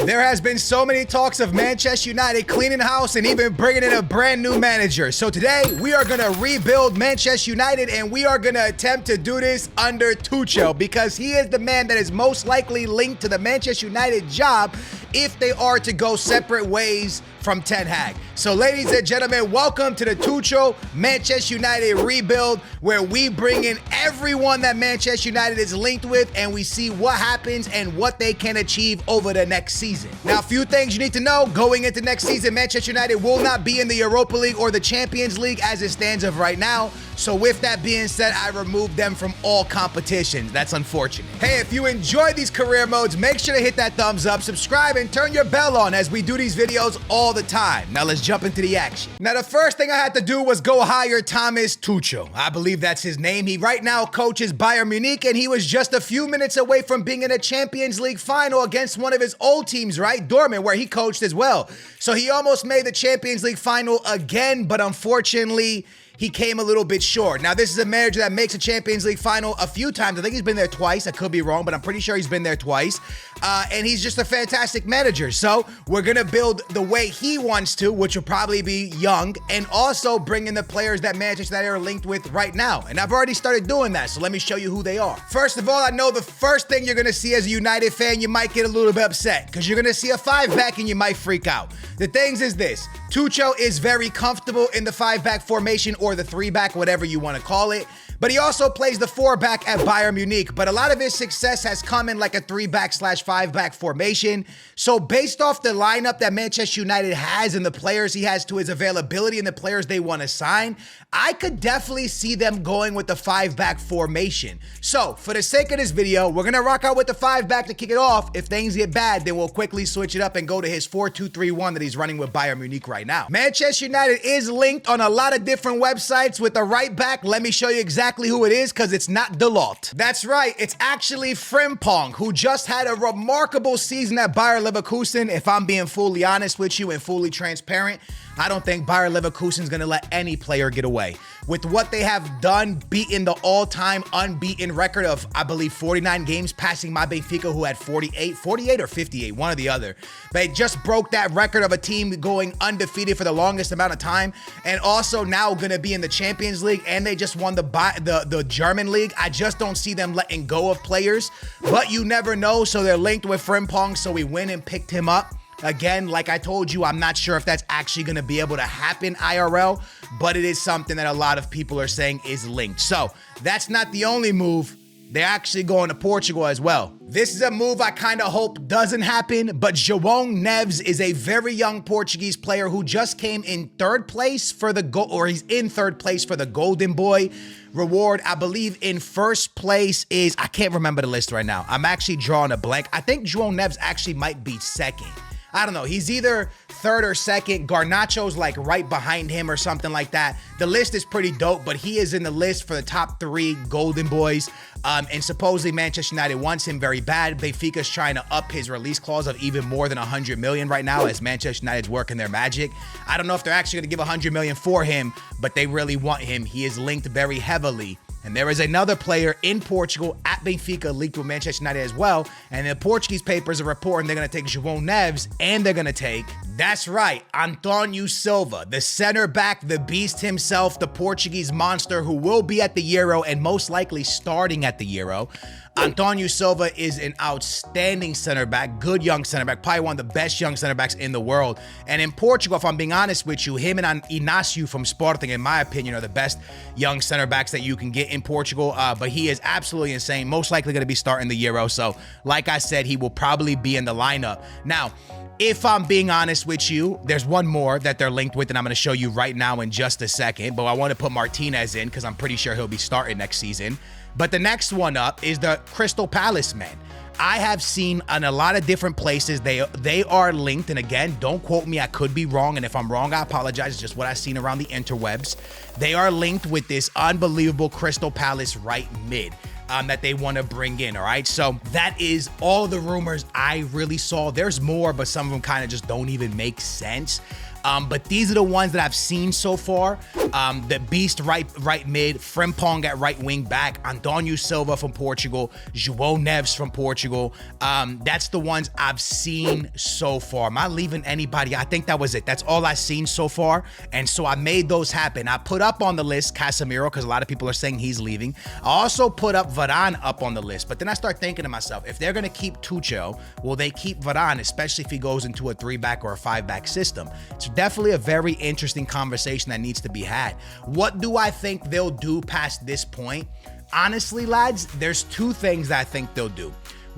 There has been so many talks of Manchester United cleaning house and even bringing in a brand new manager. So today we are going to rebuild Manchester United, and we are going to attempt to do this under Tuchel because he is the man that is most likely linked to the Manchester United job if they are to go separate ways from Ten Hag. So ladies and gentlemen, welcome to the Tuchel Manchester United rebuild, where we bring in everyone that Manchester United is linked with and we see what happens and what they can achieve over the next season. Now, a few things you need to know going into next season: Manchester United will not be in the Europa League or the Champions League as it stands of right now. So with that being said, I removed them from all competitions. That's unfortunate. Hey, if you enjoy these career modes, make sure to hit that thumbs up, subscribe, and turn your bell on as we do these videos all the time. Now let's jump into the action. Now the first thing I had to do was go hire Thomas Tuchel. I believe that's his name. He right now coaches Bayern Munich, and he was just a few minutes away from being in a Champions League final against one of his old teams, right? Dortmund, where he coached as well. So he almost made the Champions League final again, but unfortunately, he came a little bit short. Now, this is a manager that makes a Champions League final a few times. I think he's been there twice. I could be wrong, but I'm pretty sure he's been there twice. And he's just a fantastic manager. So we're going to build the way he wants to, which will probably be young, and also bring in the players that Manchester United are linked with right now. And I've already started doing that, so let me show you who they are. First of all, I know the first thing you're going to see as a United fan, you might get a little bit upset because you're going to see a 5-back and you might freak out. The things is this: Tuchel is very comfortable in the 5-back formation, or the 3-back, whatever you want to call it. But he also plays the 4-back at Bayern Munich. But a lot of his success has come in like a 3-back/5-back formation. So based off the lineup that Manchester United has and the players he has to his availability and the players they want to sign, I could definitely see them going with the 5-back formation. So for the sake of this video, we're going to rock out with the 5-back to kick it off. If things get bad, then we'll quickly switch it up and go to his 4-2-3-1 that he's running with Bayern Munich right now. Manchester United is linked on a lot of different websites with the right back. Let me show you exactly who it is, because it's not Dalot. That's right, it's actually Frimpong, who just had a remarkable season at Bayer Leverkusen. If I'm being fully honest with you and fully transparent, I don't think Bayer Leverkusen is going to let any player get away. With what they have done, beating the all-time unbeaten record of, I believe, 49 games, passing my Benfica, who had 48 or 58, one or the other. They just broke that record of a team going undefeated for the longest amount of time, and also now going to be in the Champions League, and they just won the German league. I just don't see them letting go of players, but you never know, so they're linked with Frimpong, so we went and picked him up. Again, like I told you, I'm not sure if that's actually going to be able to happen IRL, but it is something that a lot of people are saying is linked. So that's not the only move. They're actually going to Portugal as well. This is a move I kind of hope doesn't happen, but João Neves is a very young Portuguese player who just came in third place for the he's in third place for the Golden Boy reward. I believe in first place is, I can't remember the list right now. I'm actually drawing a blank. I think João Neves actually might be second. I don't know. He's either third or second. Garnacho's like right behind him or something like that. The list is pretty dope, but he is in the list for the top 3 Golden Boys. And supposedly Manchester United wants him very bad. Benfica's trying to up his release clause of even more than 100 million right now as Manchester United's working their magic. I don't know if they're actually going to give 100 million for him, but they really want him. He is linked very heavily. And there is another player in Portugal at Benfica linked with Manchester United as well. And the Portuguese papers are reporting they're going to take João Neves, and they're going to take, that's right, António Silva, the center back, the beast himself, the Portuguese monster who will be at the Euro and most likely starting at the Euro. António Silva is an outstanding center back, good young center back, probably one of the best young center backs in the world. And in Portugal, if I'm being honest with you, him and Inácio from Sporting, in my opinion, are the best young center backs that you can get in Portugal. But he is absolutely insane, most likely going to be starting the Euro. So like I said, he will probably be in the lineup. Now, if I'm being honest with you, there's one more that they're linked with, and I'm going to show you right now in just a second. But I want to put Martinez in because I'm pretty sure he'll be starting next season. But the next one up is the Crystal Palace man. I have seen in a lot of different places they are linked, and again, don't quote me, I could be wrong, and if I'm wrong, I apologize. It's just what I've seen around the interwebs. They are linked with this unbelievable Crystal Palace right mid that they want to bring in, all right? So that is all the rumors I really saw. There's more, but some of them kind of just don't even make sense. But these are the ones that I've seen so far. The Beast right mid, Frimpong at right wing back, Antonio Silva from Portugal, João Neves from Portugal. That's the ones I've seen so far. Am I leaving anybody? I think that was it. That's all I've seen so far. And so I made those happen. I put up on the list Casemiro because a lot of people are saying he's leaving. I also put up Varane up on the list. But then I start thinking to myself, if they're going to keep Tuchel, will they keep Varane, especially if he goes into a 3-back or a 5-back system? It's definitely a very interesting conversation that needs to be had. What do I think they'll do past this point? Honestly, lads, there's 2 things that I think they'll do.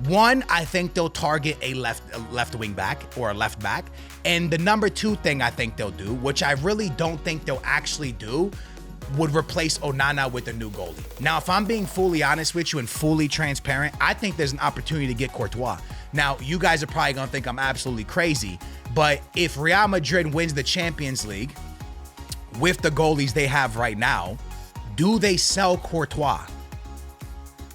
One, I think they'll target a left wing back or a left back. And the number 2 thing I think they'll do, which I really don't think they'll actually do, would replace Onana with a new goalie. Now, if I'm being fully honest with you and fully transparent, I think there's an opportunity to get Courtois. Now, you guys are probably gonna think I'm absolutely crazy, but if Real Madrid wins the Champions League with the goalies they have right now, do they sell Courtois?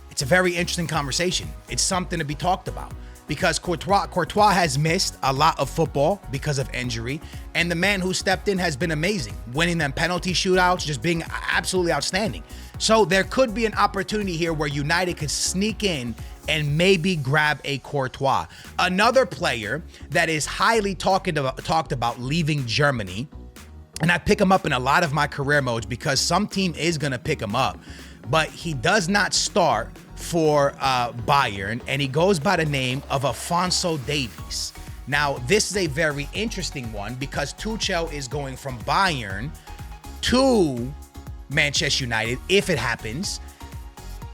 It's a very interesting conversation. It's something to be talked about because Courtois has missed a lot of football because of injury, and the man who stepped in has been amazing, winning them penalty shootouts, just being absolutely outstanding. So there could be an opportunity here where United could sneak in and maybe grab a Courtois. Another player that is highly talked about leaving Germany, and I pick him up in a lot of my career modes because some team is gonna pick him up, but he does not start for Bayern, and he goes by the name of Alphonso Davies. Now, this is a very interesting one because Tuchel is going from Bayern to Manchester United, if it happens,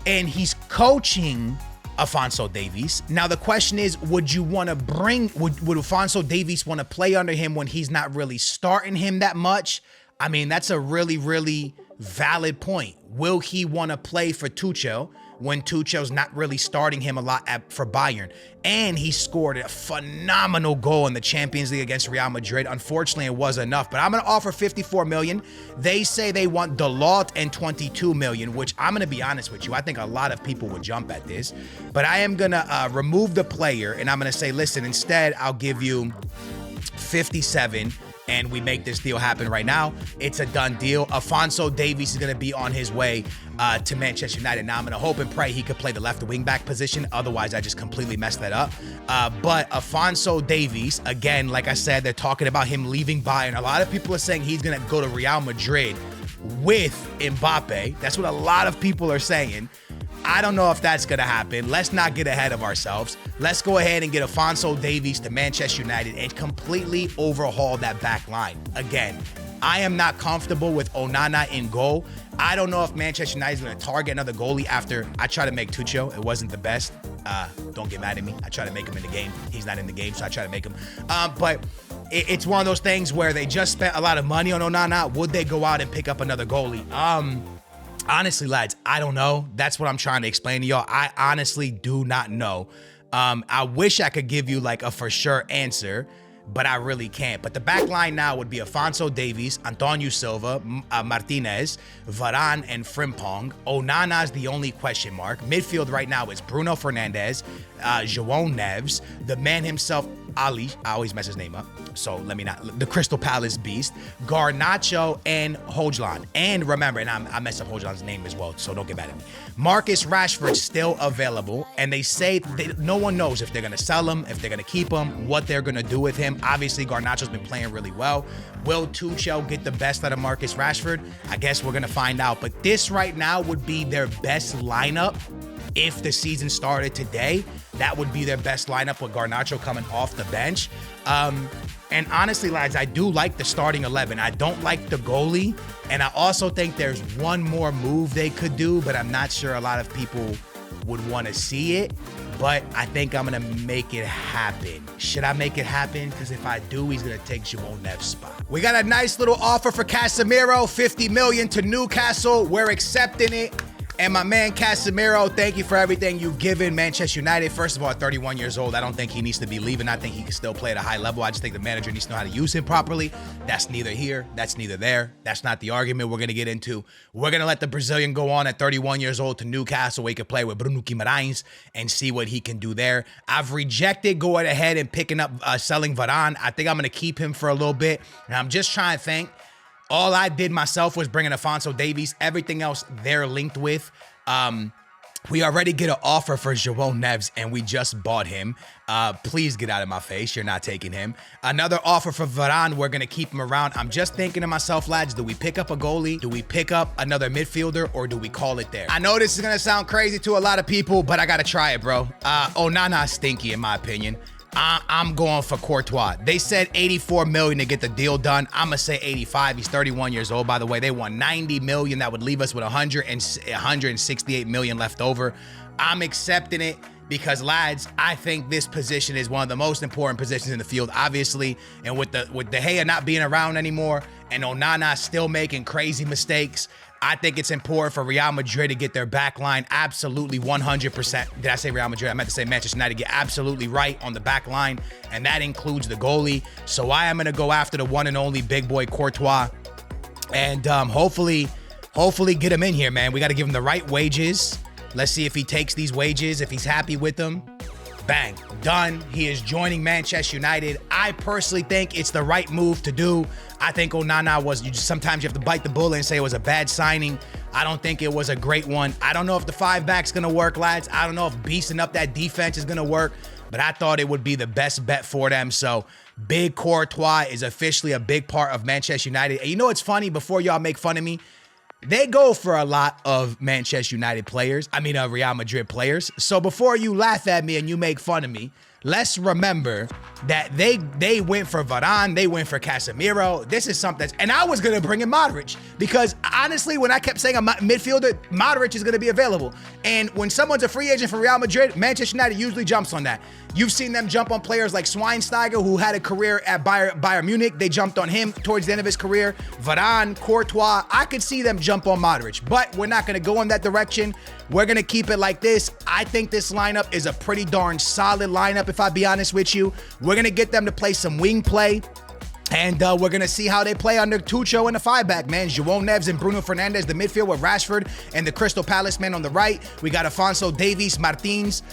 and he's coaching Alphonso Davies. Now, the question is, would Alphonso Davies want to play under him when he's not really starting him that much? I mean, that's a really, really valid point. Will he want to play for Tuchel when Tuchel's not really starting him a lot for Bayern? And he scored a phenomenal goal in the Champions League against Real Madrid. Unfortunately, it wasn't enough, but I'm going to offer 54 million. They say they want Dalot and 22 million, which I'm going to be honest with you, I think a lot of people would jump at this, but I am going to remove the player and I'm going to say, listen, instead, I'll give you 57 and we make this deal happen right now. It's a done deal. Alphonso Davies is going to be on his way to Manchester United. Now, I'm going to hope and pray he could play the left wing back position. Otherwise, I just completely messed that up. But Alphonso Davies, again, like I said, they're talking about him leaving Bayern. A lot of people are saying he's going to go to Real Madrid with Mbappe. That's what a lot of people are saying. I don't know if that's going to happen. Let's not get ahead of ourselves. Let's go ahead and get Alphonso Davies to Manchester United and completely overhaul that back line. Again, I am not comfortable with Onana in goal. I don't know if Manchester United is going to target another goalie after I try to make Tuchel. It wasn't the best. Don't get mad at me. I try to make him in the game. He's not in the game, so I try to make him. But it's one of those things where they just spent a lot of money on Onana. Would they go out and pick up another goalie? Honestly, lads, I don't know. That's what I'm trying to explain to y'all. I honestly do not know. I wish I could give you like a for sure answer, but I really can't. But the back line now would be Alphonso Davies, Antonio Silva, Martinez, Varane, and Frimpong. Onana's the only question mark. Midfield right now is Bruno Fernandes, João Neves, the man himself, Ali, I always mess his name up, so let me not, the Crystal Palace beast, Garnacho, and Hojlund. And remember, and I messed up Hojlund's name as well, so don't get mad at me. Marcus Rashford's still available, and they say no one knows if they're going to sell him, if they're going to keep him, what they're going to do with him. Obviously, Garnacho's been playing really well. Will Tuchel get the best out of Marcus Rashford? I guess we're going to find out, but this right now would be their best lineup. If the season started today, that would be their best lineup with Garnacho coming off the bench. And honestly, lads, I do like the starting 11. I don't like the goalie. And I also think there's one more move they could do, but I'm not sure a lot of people would want to see it. But I think I'm going to make it happen. Should I make it happen? Because if I do, he's going to take João Neves' spot. We got a nice little offer for Casemiro, 50 million to Newcastle. We're accepting it. And my man Casemiro, thank you for everything you've given Manchester United. First of all, at 31 years old, I don't think he needs to be leaving. I think he can still play at a high level. I just think the manager needs to know how to use him properly. That's neither here. That's neither there. That's not the argument we're going to get into. We're going to let the Brazilian go on at 31 years old to Newcastle where he could play with Bruno Guimarães and see what he can do there. I've rejected going ahead and picking up, selling Varane. I think I'm going to keep him for a little bit. And I'm just trying to think. All I did myself was bring in Alphonso Davies. Everything else they're linked with. We already get an offer for João Neves, and we just bought him. Please get out of my face. You're not taking him. Another offer for Varane. We're going to keep him around. I'm just thinking to myself, lads, do we pick up a goalie? Do we pick up another midfielder, or do we call it there? I know this is going to sound crazy to a lot of people, but I got to try it, bro. Onana's stinky, in my opinion. I'm going for Courtois. They said 84 million to get the deal done. I'm gonna say 85. He's 31 years old, by the way. They want 90 million. That would leave us with 168 million left over. I'm accepting it because, lads, I think this position is one of the most important positions in the field, obviously. And with De Gea not being around anymore and Onana still making crazy mistakes, I think it's important for Real Madrid to get their back line absolutely 100%. Did I say Real Madrid? I meant to say Manchester United. Get absolutely right on the back line, and that includes the goalie. So I am going to go after the one and only big boy Courtois, and hopefully get him in here, man. We got to give him the right wages. Let's see if he takes these wages, if he's happy with them. Bang, done. He is joining Manchester United. I personally think it's the right move to do. I think Onana was, sometimes you have to bite the bullet and say it was a bad signing. I don't think it was a great one. I don't know if the 5-back's going to work, lads. I don't know if beasting up that defense is going to work, but I thought it would be the best bet for them. So big Courtois is officially a big part of Manchester United. And you know what's funny? Before y'all make fun of me, they go for a lot of Manchester United players. I mean, Real Madrid players. So before you laugh at me and you make fun of me, let's remember that they went for Varane, they went for Casemiro. This is something and I was going to bring in Modric because honestly, when I kept saying a midfielder, Modric is going to be available. And when someone's a free agent for Real Madrid, Manchester United usually jumps on that. You've seen them jump on players like Schweinsteiger, who had a career at Bayern Munich. They jumped on him towards the end of his career. Varane, Courtois, I could see them jump on Modric, but we're not going to go in that direction. We're going to keep it like this. I think this lineup is a pretty darn solid lineup, if I be honest with you. We're going to get them to play some wing play. And we're going to see how they play under Tuchel in the 5-back, man. João Neves and Bruno Fernandes, the midfield with Rashford and the Crystal Palace man on the right. We got Alphonso Davies, Martinez,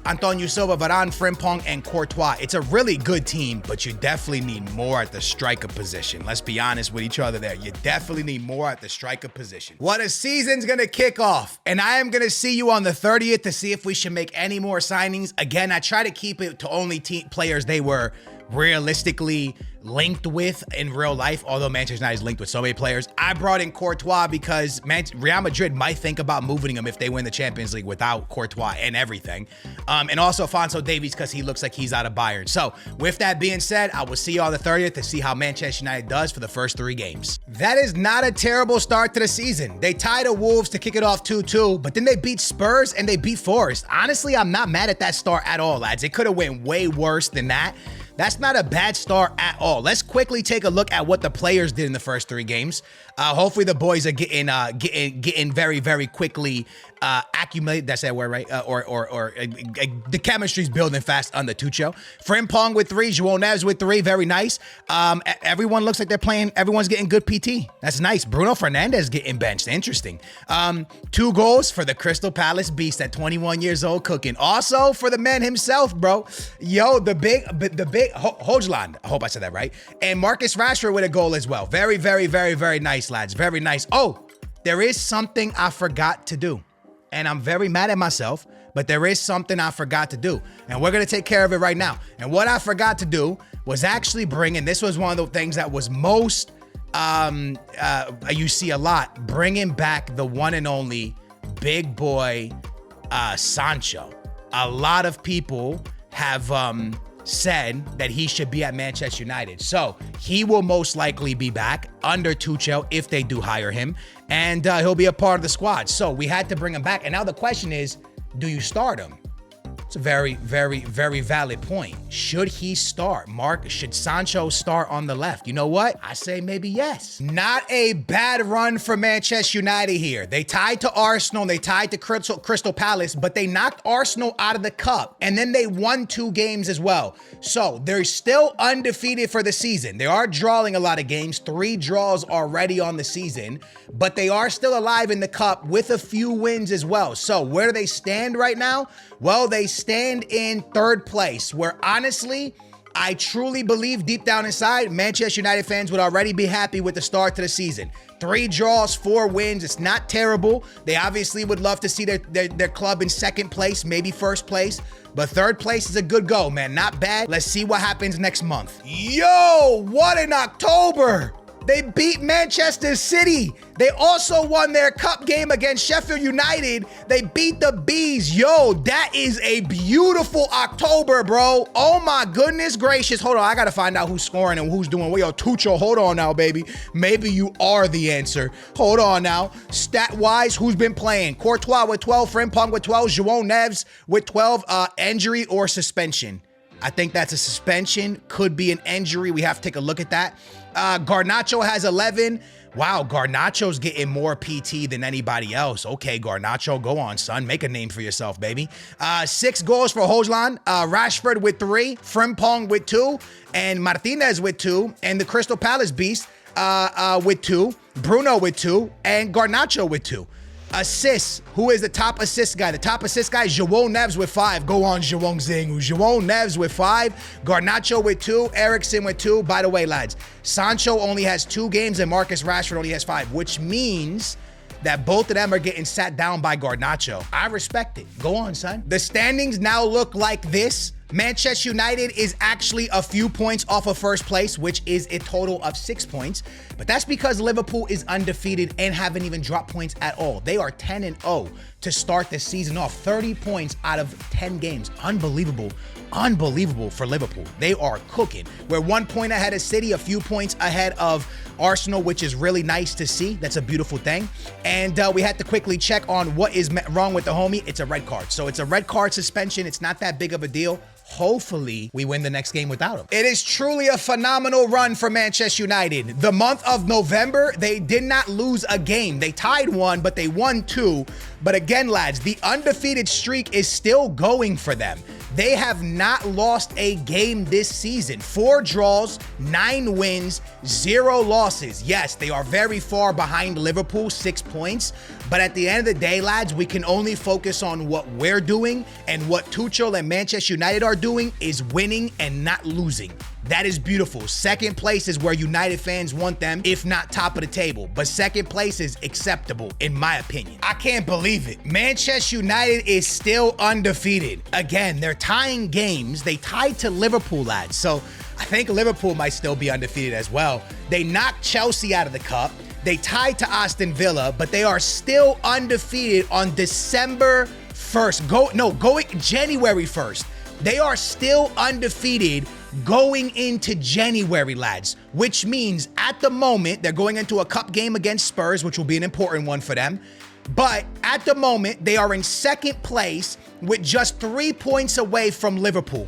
Antonio Silva, Varane, Frimpong, and Courtois. It's a really good team, but you definitely need more at the striker position. Let's be honest with each other there. You definitely need more at the striker position. What a season's going to kick off. And I am going to see you on the 30th to see if we should make any more signings. Again, I try to keep it to only players they were realistically linked with in real life, although Manchester United is linked with so many players. I brought in Courtois because Real Madrid might think about moving him if they win the Champions League without Courtois and everything. And also Alphonso Davies because he looks like he's out of Bayern. So with that being said, I will see you on the 30th to see how Manchester United does for the first 3 games. That is not a terrible start to the season. They tied the Wolves to kick it off 2-2, but then they beat Spurs and they beat Forest. Honestly, I'm not mad at that start at all, lads. It could have went way worse than that. That's not a bad start at all. Let's quickly take a look at what the players did in the first 3 games. Hopefully the boys are getting very, very quickly accumulated. That's that word, right? The chemistry's building fast under Tuchel. Frimpong with 3, João Neves with 3. Very nice. Everyone looks like they're playing. Everyone's getting good PT. That's nice. Bruno Fernandes getting benched. Interesting. 2 goals for the Crystal Palace beast at 21 years old, cooking. Also for the man himself, bro. Yo, the big Hojland. I hope I said that right. And Marcus Rashford with a goal as well. Very, very, very, very nice, lads. Very nice. Oh, there is something I forgot to do. And I'm very mad at myself, but there is something I forgot to do. And we're going to take care of it right now. And what I forgot to do was actually bring in, this was one of the things that was most, you see a lot, bringing back the one and only big boy, Sancho. A lot of people have said that he should be at Manchester United. So he will most likely be back under Tuchel if they do hire him, and he'll be a part of the squad. So we had to bring him back. And now the question is, do you start him? It's a very, very, very valid point. Should he start? Mark, should Sancho start on the left? You know what? I say maybe yes. Not a bad run for Manchester United here. They tied to Arsenal, they tied to Crystal Palace, but they knocked Arsenal out of the cup, and then they won 2 games as well. So they're still undefeated for the season. They are drawing a lot of games, 3 draws already on the season, but they are still alive in the cup with a few wins as well. So where do they stand right now? Well, they stand in 3rd place, where honestly, I truly believe deep down inside, Manchester United fans would already be happy with the start to the season. 3 draws, 4 wins. It's not terrible. They obviously would love to see their club in 2nd place, maybe 1st place. But 3rd place is a good go, man. Not bad. Let's see what happens next month. Yo, what in October? They beat Manchester City. They also won their cup game against Sheffield United. They beat the Bees. Yo, that is a beautiful October, bro. Oh my goodness gracious. Hold on, I gotta find out who's scoring and who's doing what. Yo, Tuchel, hold on now, baby. Maybe you are the answer. Hold on now. Stat-wise, who's been playing? Courtois with 12, Frimpong with 12, João Neves with 12, injury or suspension. I think that's a suspension. Could be an injury. We have to take a look at that. Garnacho has 11. Wow, Garnacho's getting more PT than anybody else. Okay, Garnacho, go on, son. Make a name for yourself, baby. 6 goals for Hojlund. Rashford with 3. Frimpong with 2. And Martinez with 2. And the Crystal Palace Beast with 2. Bruno with 2. And Garnacho with 2. Assists. Who is the top assist guy? The top assist guy is João Neves with 5. Go on, João Zingu. João Neves with 5. Garnacho with 2. Eriksen with 2. By the way, lads, Sancho only has 2 games and Marcus Rashford only has 5, which means that both of them are getting sat down by Garnacho. I respect it. Go on, son. The standings now look like this. Manchester United is actually a few points off of 1st place, which is a total of 6 points. But that's because Liverpool is undefeated and haven't even dropped points at all. They are 10-0 to start the season off. 30 points out of 10 games. Unbelievable. Unbelievable for Liverpool. They are cooking. We're 1 point ahead of City, a few points ahead of Arsenal, which is really nice to see. That's a beautiful thing. And we had to quickly check on what is wrong with the homie. It's a red card. So it's a red card suspension. It's not that big of a deal. Hopefully, we win the next game without him. It is truly a phenomenal run for Manchester United. The month of November, they did not lose a game. They tied 1, but they won 2. But again, lads, the undefeated streak is still going for them. They have not lost a game this season. 4 draws, 9 wins, 0 losses. Yes, they are very far behind Liverpool, 6 points. But at the end of the day, lads, we can only focus on what we're doing, and what Tuchel and Manchester United are doing is winning and not losing. That is beautiful. 2nd place is where United fans want them, if not top of the table. But 2nd place is acceptable, in my opinion. I can't believe it. Manchester United is still undefeated. Again, they're tying games. They tied to Liverpool, lads. So I think Liverpool might still be undefeated as well. They knocked Chelsea out of the cup. They tied to Aston Villa, but they are still undefeated on December 1st. Going January 1st. They are still undefeated going into January, lads, which means at the moment they're going into a cup game against Spurs, which will be an important one for them. But at the moment, they are in 2nd place with just 3 points away from Liverpool.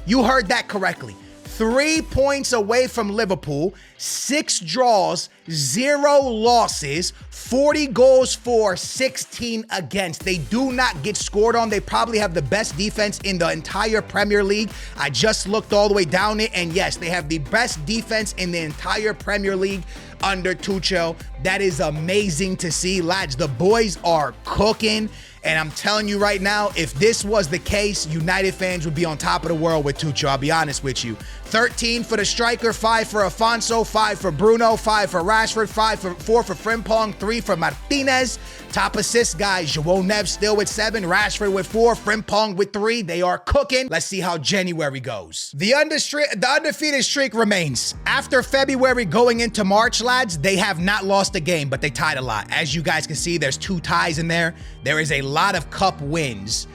You heard that correctly. 3 points away from Liverpool, 6 draws, 0 losses, 40 goals for, 16 against. They do not get scored on. They probably have the best defense in the entire Premier League. I just looked all the way down it, and yes, they have the best defense in the entire Premier League under Tuchel. That is amazing to see, lads. The boys are cooking. And I'm telling you right now, if this was the case, United fans would be on top of the world with Tuchel. I'll be honest with you. 13 for the striker, 5 for Afonso, 5 for Bruno, 5 for Rashford, 4 for Frimpong, 3 for Martinez. Top assist guys, João Neves still with 7, Rashford with 4, Frimpong with 3. They are cooking. Let's see how January goes. The undefeated streak remains. After February going into March, lads, they have not lost a game, but they tied a lot. As you guys can see, there's 2 ties in there. There is a lot of cup wins.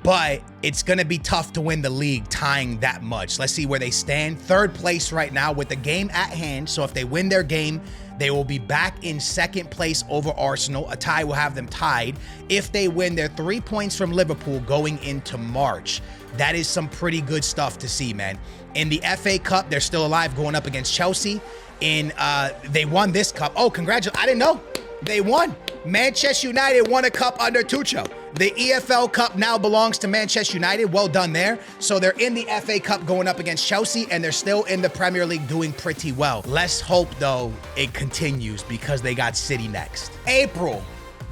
but it's going to be tough to win the league tying that much. Let's see where they stand. Third place right now with the game at hand. So if they win their game, they will be back in second place over Arsenal. A tie will have them tied. If they win, they're 3 points from Liverpool going into March. That is some pretty good stuff to see, man. In the FA Cup, they're still alive going up against Chelsea. They won this cup. Oh, congratulations. I didn't know. They won. Manchester United won a cup under Tuchel. The EFL Cup now belongs to Manchester United. Well done there. So they're in the FA Cup going up against Chelsea, and they're still in the Premier League doing pretty well. Let's hope, though, it continues because they got City next. April,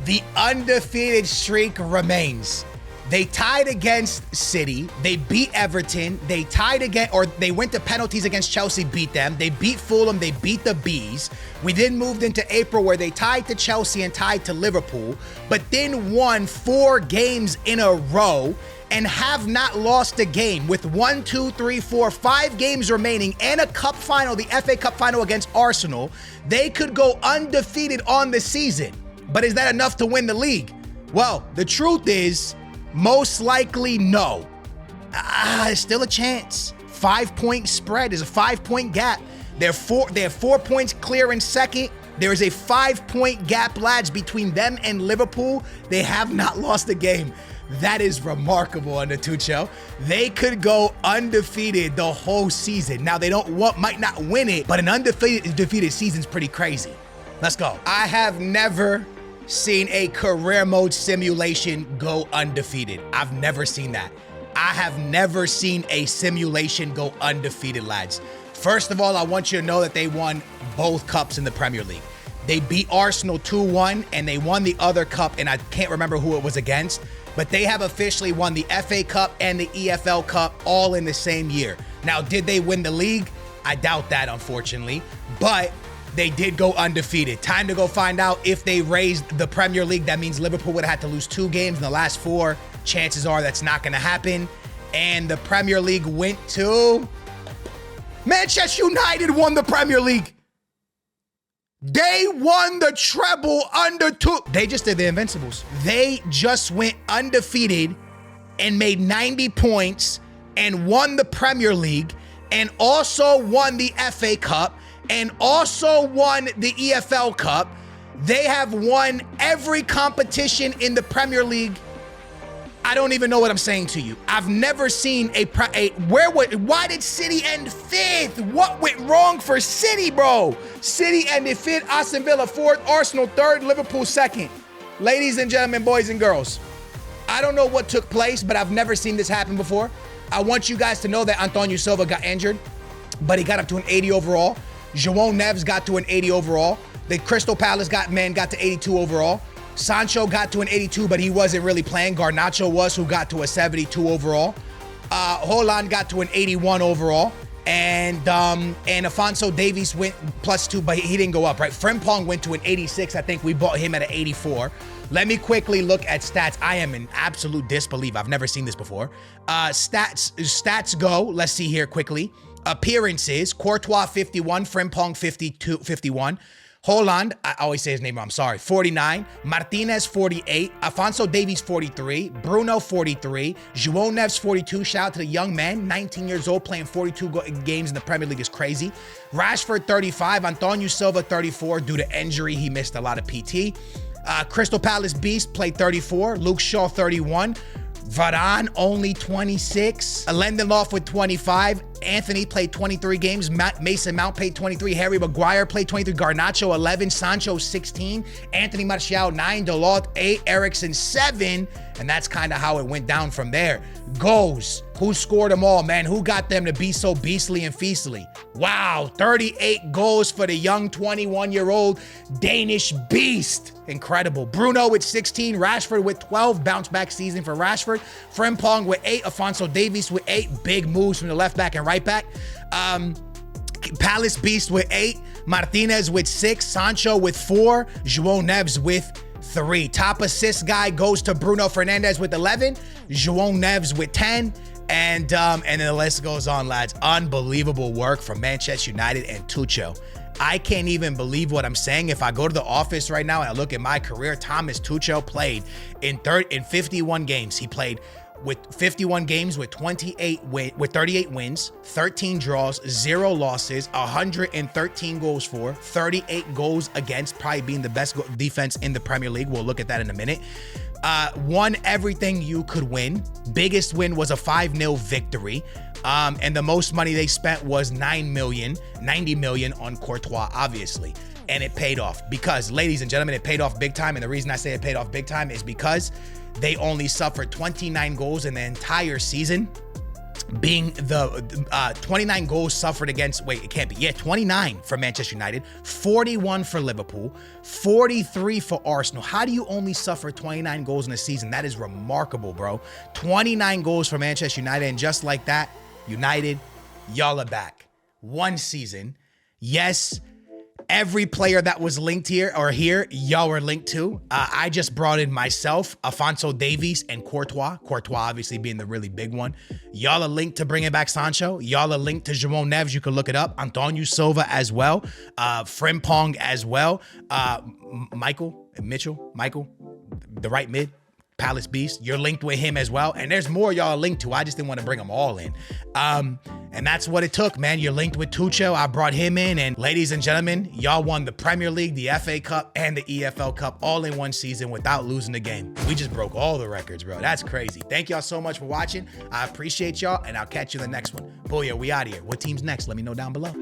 the undefeated streak remains. They tied against City. They beat Everton. They tied again, or they went to penalties against Chelsea, beat them. They beat Fulham. They beat the Bees. We then moved into April where they tied to Chelsea and tied to Liverpool, but then won 4 games in a row and have not lost a game with 5 games remaining and a cup final, the FA Cup final against Arsenal. They could go undefeated on the season, but is that enough to win the league? Well, the truth is, most likely no. Still a chance. 5-point spread is a 5-point gap. They have 4 points clear in second. There is a 5-point gap, lads, between them and Liverpool. They have not lost a game. That is remarkable under Tuchel. They could go undefeated the whole season. Now, might not win it, but an undefeated season's pretty crazy. Let's go. I have never seen a career mode simulation go undefeated. I've never seen that. I have never seen a simulation go undefeated, lads. First of all, I want you to know that they won both cups in the Premier League. They beat Arsenal 2-1, and they won the other cup, and I can't remember who it was against, but they have officially won the FA Cup and the EFL Cup all in the same year. Now, did they win the league? I doubt that, unfortunately, but they did go undefeated. Time to go find out if they raised the Premier League. That means Liverpool would have had to lose 2 games in the last 4. Chances are that's not going to happen. And the Premier League went to Manchester United. Won the Premier League. They won the treble under They just did the Invincibles. They just went undefeated and made 90 points and won the Premier League and also won the FA Cup and also won the EFL Cup. They have won every competition in the Premier League. I don't even know what I'm saying to you. I've never seen why did City end 5th? What went wrong for City, bro? City ended 5th, Aston Villa 4th, Arsenal 3rd, Liverpool 2nd. Ladies and gentlemen, boys and girls, I don't know what took place, but I've never seen this happen before. I want you guys to know that Antonio Silva got injured, but he got up to an 80 overall. João Neves got to an 80 overall. The Crystal Palace got to 82 overall. Sancho got to an 82, but he wasn't really playing. Garnacho was, who got to a 72 overall. Holland got to an 81 overall. And Alphonso Davies went +2, but he didn't go up, right? Frimpong went to an 86. I think we bought him at an 84. Let me quickly look at stats. I am in absolute disbelief. I've never seen this before. Stats go. Let's see here quickly. Appearances, Courtois 51, Frimpong 51. Holland, I always say his name wrong, I'm sorry, 49. Martinez, 48. Alphonso Davies, 43. Bruno, 43. João Neves, 42. Shout out to the young man, 19 years old, playing 42 games in the Premier League is crazy. Rashford, 35. Antonio Silva, 34. Due to injury, he missed a lot of PT. Crystal Palace Beast played 34. Luke Shaw, 31. Varane, only 26. Lindelof with 25. Anthony played 23 games. Mason Mount played 23. Harry Maguire played 23. Garnacho, 11. Sancho, 16. Anthony Martial, 9. Dalot, 8. Eriksen, 7. And that's kind of how it went down from there. Goals. Who scored them all, man? Who got them to be so beastly and feastly? Wow, 38 goals for the young 21-year-old Danish beast. Incredible. Bruno with 16, Rashford with 12, bounce back season for Rashford. Frimpong with 8, Alphonso Davies with 8, big moves from the left back and right back. Palace Beast with 8, Martinez with 6, Sancho with 4, João Neves with 3. Top assist guy goes to Bruno Fernandes with 11, João Neves with 10, and then the list goes on, lads. Unbelievable work from Manchester United and Tuchel. I can't even believe what I'm saying. If I go to the office right now and I look at my career, Thomas Tuchel played in 51 games. He played with 51 games with 38 wins, 13 draws, 0 losses, 113 goals for, 38 goals against, probably being the best defense in the Premier League. We'll look at that in a minute. Won everything you could win. Biggest win was a 5-0 victory. And the most money they spent was 90 million on Courtois, obviously. And it paid off because, ladies and gentlemen, it paid off big time. And the reason I say it paid off big time is because they only suffered 29 goals in the entire season, being the 29 goals suffered against, wait, it can't be. Yeah, 29 for Manchester United, 41 for Liverpool, 43 for Arsenal. How do you only suffer 29 goals in a season? That is remarkable, bro. 29 goals for Manchester United. And just like that, United, y'all are back. One season. Yes, every player that was linked here, y'all were linked to. I just brought in myself, Alphonso Davies, and Courtois. Courtois obviously being the really big one. Y'all are linked to bringing back Sancho. Y'all are linked to João Neves. You can look it up. Antonio Silva as well. Frimpong as well. Michael, the right mid. Palace Beast, you're linked with him as well. And there's more y'all linked to. I just didn't want to bring them all in. And that's what it took, man. You're linked with Tuchel. I brought him in. And ladies and gentlemen, y'all won the Premier League, the FA Cup, and the EFL Cup all in one season without losing the game. We just broke all the records, bro. That's crazy. Thank y'all so much for watching. I appreciate y'all, and I'll catch you in the next one. Booyah, we out of here. What team's next? Let me know down below.